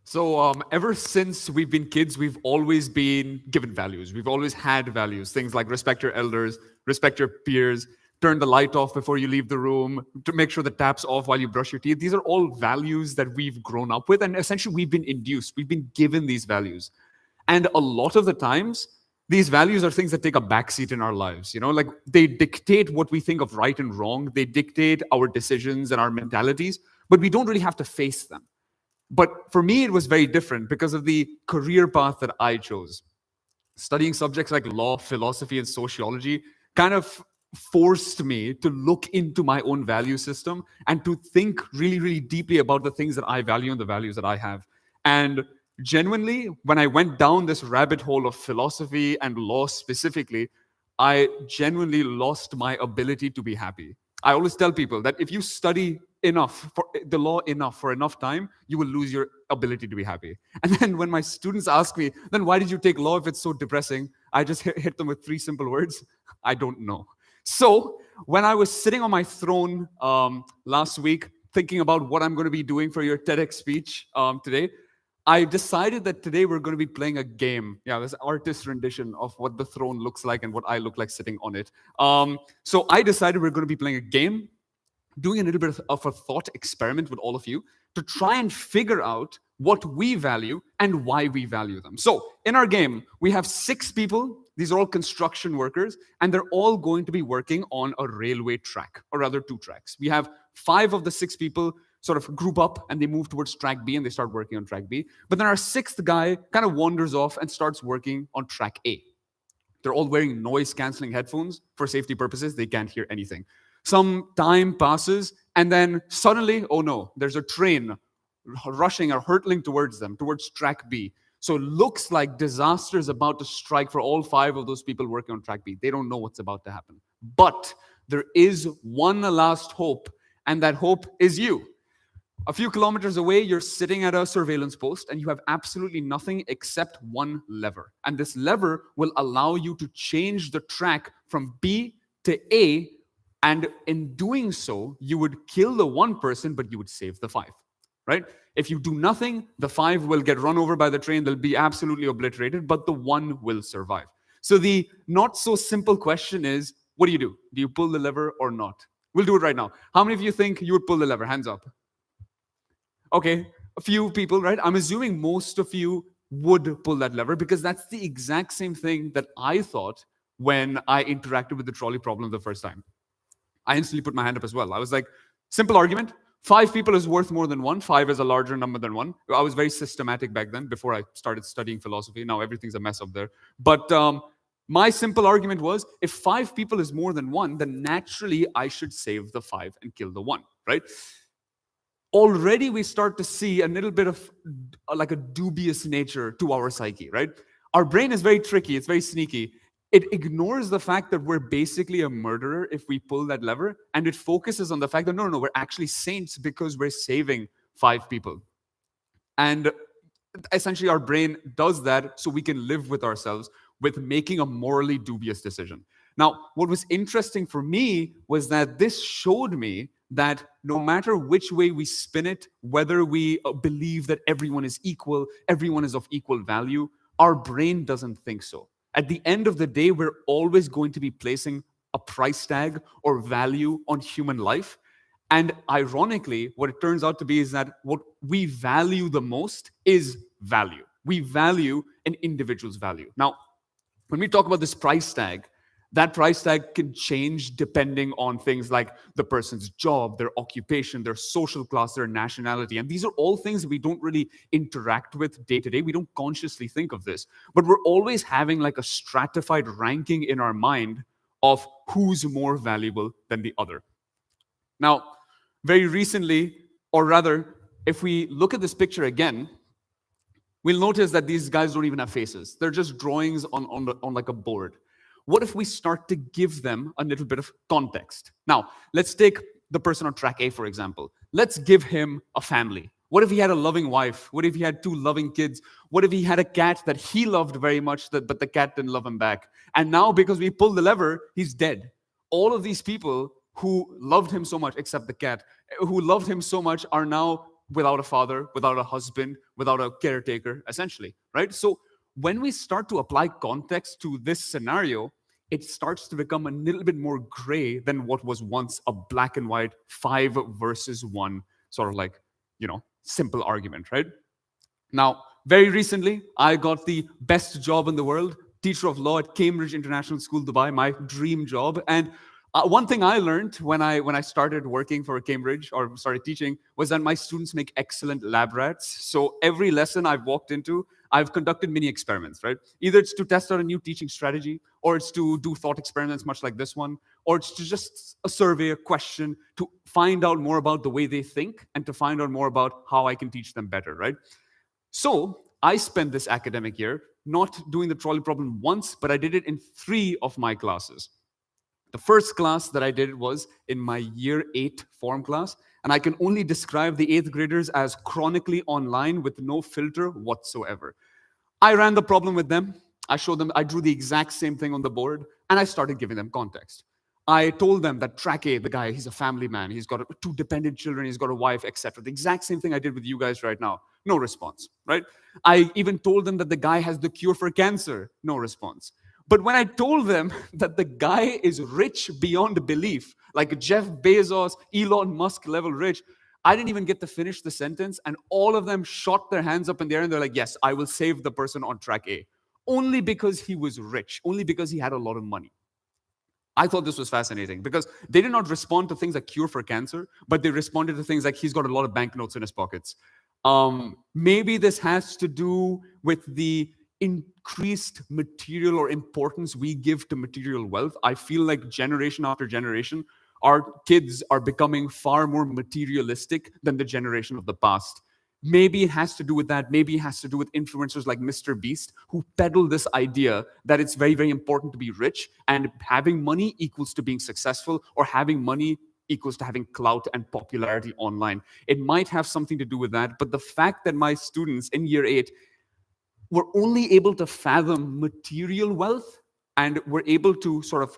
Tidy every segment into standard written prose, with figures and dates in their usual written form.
So ever since we've been kids, we've always been given values. We've always had values. Things like respect your elders, respect your peers, turn the light off before you leave the room, to make sure the tap's off while you brush your teeth. These are all values that we've grown up with, and essentially we've been induced. We've been given these values. And a lot of the times, these values are things that take a backseat in our lives. Like they dictate what we think of right and wrong. They dictate our decisions and our mentalities, but we don't really have to face them. But for me, it was very different because of the career path that I chose. Studying subjects like law, philosophy, and sociology kind of forced me to look into my own value system and to think really, really deeply about the things that I value and the values that I have. And genuinely, when I went down this rabbit hole of philosophy and law specifically, I genuinely lost my ability to be happy. I always tell people that if you study enough for the law enough for enough time, you will lose your ability to be happy. And then when my students ask me, then why did you take law if it's so depressing? I just hit them with three simple words: I don't know. So when I was sitting on my throne last week, thinking about what I'm going to be doing for your TEDx speech today, I decided that today we're going to be playing a game. Yeah, this artist rendition of what the throne looks like and what I look like sitting on it. So I decided we're going to be playing a game, doing a little bit of a thought experiment with all of you to try and figure out what we value and why we value them. So in our game, we have 6 people. These are all construction workers, and they're all going to be working on a railway track, or rather 2 tracks. We have 5 of the 6 people sort of group up and they move towards track B and they start working on track B. But then our 6th guy kind of wanders off and starts working on track A. They're all wearing noise-canceling headphones for safety purposes. They can't hear anything. Some time passes, and then suddenly, oh no, there's a train rushing or hurtling towards them, towards track B. So it looks like disaster is about to strike for all 5 of those people working on track B. They don't know what's about to happen. But there is one last hope, and that hope is you. A few kilometers away, you're sitting at a surveillance post and you have absolutely nothing except one lever. And this lever will allow you to change the track from B to A. And in doing so, you would kill the one person, but you would save the 5, right? If you do nothing, the 5 will get run over by the train. They'll be absolutely obliterated, but the 1 will survive. So the not so simple question is, what do? Do you pull the lever or not? We'll do it right now. How many of you think you would pull the lever? Hands up. Okay, a few people, right? I'm assuming most of you would pull that lever because that's the exact same thing that I thought when I interacted with the trolley problem the first time. I instantly put my hand up as well. I was like, simple argument. 5 people is worth more than 1. 5 is a larger number than 1. I was very systematic back then before I started studying philosophy. Now everything's a mess up there. But my simple argument was, if 5 people is more than 1, then naturally I should save the 5 and kill the 1, right? Already we start to see a little bit of like a dubious nature to our psyche, right? Our brain is very tricky. It's very sneaky. It ignores the fact that we're basically a murderer if we pull that lever, and it focuses on the fact that no, we're actually saints because we're saving 5 people. And essentially our brain does that so we can live with ourselves with making a morally dubious decision. Now, what was interesting for me was that this showed me that no matter which way we spin it, whether we believe that everyone is equal, everyone is of equal value, our brain doesn't think so. At the end of the day, we're always going to be placing a price tag or value on human life. And ironically, what it turns out to be is that what we value the most is value. We value an individual's value. Now, when we talk about this price tag, that price tag can change depending on things like the person's job, their occupation, their social class, their nationality. And these are all things that we don't really interact with day to day. We don't consciously think of this. But we're always having like a stratified ranking in our mind of who's more valuable than the other. Now, very recently, or rather, if we look at this picture again, we'll notice that these guys don't even have faces. They're just drawings on like a board. What if we start to give them a little bit of context? Now, let's take the person on track A, for example. Let's give him a family. What if he had a loving wife? What if he had 2 loving kids? What if he had a cat that he loved very much, but the cat didn't love him back? And now, because we pulled the lever, he's dead. All of these people who loved him so much, except the cat, who loved him so much are now without a father, without a husband, without a caretaker, essentially, right? So when we start to apply context to this scenario, it starts to become a little bit more gray than what was once a black and white 5 versus 1 sort of like, simple argument, right? Now, very recently, I got the best job in the world, teacher of law at Cambridge International School, Dubai, my dream job. And one thing I learned when I started working for Cambridge or started teaching was that my students make excellent lab rats. So every lesson I've walked into, I've conducted mini experiments, right? Either it's to test out a new teaching strategy, or it's to do thought experiments, much like this one, or it's to just a survey, a question, to find out more about the way they think and to find out more about how I can teach them better, right? So I spent this academic year not doing the trolley problem once, but I did it in 3 of my classes. The first class that I did was in my year 8 form class, and I can only describe the 8th graders as chronically online with no filter whatsoever. I ran the problem with them. I showed them, I drew the exact same thing on the board, and I started giving them context. I told them that track A, the guy, he's a family man. He's got 2 dependent children. He's got a wife, etc. The exact same thing I did with you guys right now. No response, right? I even told them that the guy has the cure for cancer. No response. But when I told them that the guy is rich beyond belief, like Jeff Bezos, Elon Musk level rich, I didn't even get to finish the sentence, and all of them shot their hands up in the air and they're like, yes, I will save the person on track A. Only because he was rich, only because he had a lot of money. I thought this was fascinating because they did not respond to things like cure for cancer, but they responded to things like he's got a lot of banknotes in his pockets. Maybe this has to do with the increased material or importance we give to material wealth. I feel like generation after generation, our kids are becoming far more materialistic than the generation of the past. Maybe it has to do with that. Maybe it has to do with influencers like Mr. Beast, who peddle this idea that it's very, very important to be rich, and having money equals to being successful, or having money equals to having clout and popularity online. It might have something to do with that, but the fact that my students in year 8 were only able to fathom material wealth and were able to sort of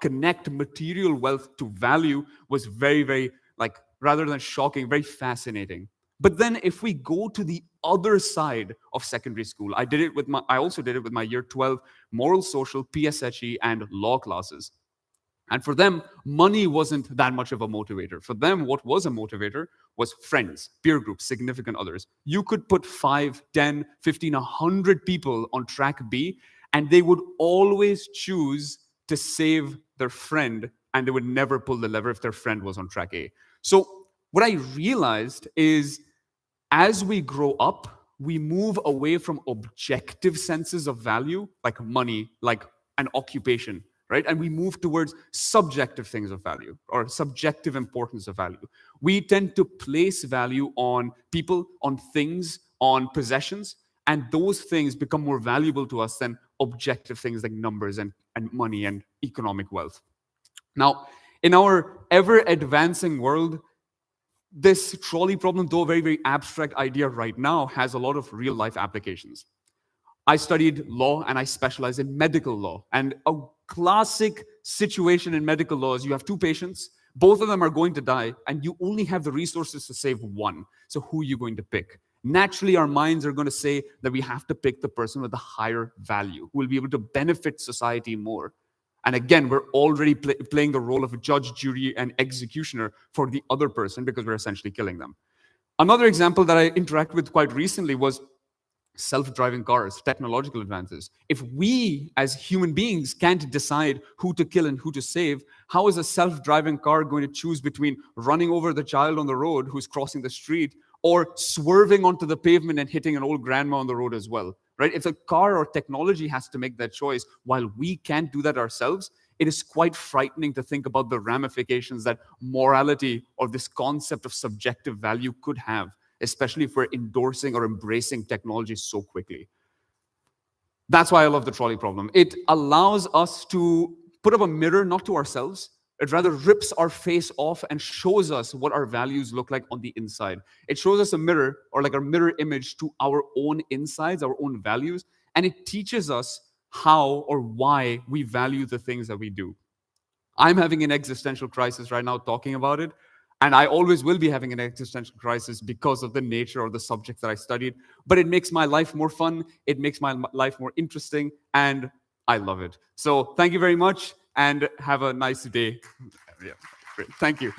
connect material wealth to value was very, very, like, rather than shocking, very fascinating. But then if we go to the other side of secondary school, I also did it with my year 12 moral, social, PSHE, and law classes. And for them, money wasn't that much of a motivator. For them, what was a motivator was friends, peer groups, significant others. You could put 5, 10, 15, 100 people on track B, and they would always choose to save their friend, and they would never pull the lever if their friend was on track A. So what I realized is, as we grow up, we move away from objective senses of value, like money, like an occupation, right? And we move towards subjective things of value or subjective importance of value. We tend to place value on people, on things, on possessions, and those things become more valuable to us than objective things like numbers and money and economic wealth. Now, in our ever-advancing world, this trolley problem, though a very, very abstract idea right now, has a lot of real-life applications. I studied law and I specialize in medical law. And a classic situation in medical law is you have 2 patients, both of them are going to die, and you only have the resources to save one. So who are you going to pick? Naturally, our minds are going to say that we have to pick the person with the higher value, who will be able to benefit society more. And again, we're already playing the role of a judge, jury, and executioner for the other person because we're essentially killing them. Another example that I interacted with quite recently was self-driving cars, technological advances. If we as human beings can't decide who to kill and who to save, how is a self-driving car going to choose between running over the child on the road who's crossing the street or swerving onto the pavement and hitting an old grandma on the road as well, right? If a car or technology has to make that choice while we can't do that ourselves, it is quite frightening to think about the ramifications that morality or this concept of subjective value could have, especially if we're endorsing or embracing technology so quickly. That's why I love the trolley problem. It allows us to put up a mirror, not to ourselves. It rather rips our face off and shows us what our values look like on the inside. It shows us a mirror, or like a mirror image to our own insides, our own values, and it teaches us how or why we value the things that we do. I'm having an existential crisis right now talking about it. And I always will be having an existential crisis because of the nature or the subject that I studied. But it makes my life more fun. It makes my life more interesting. And I love it. So thank you very much and have a nice day. Yeah, great. Thank you.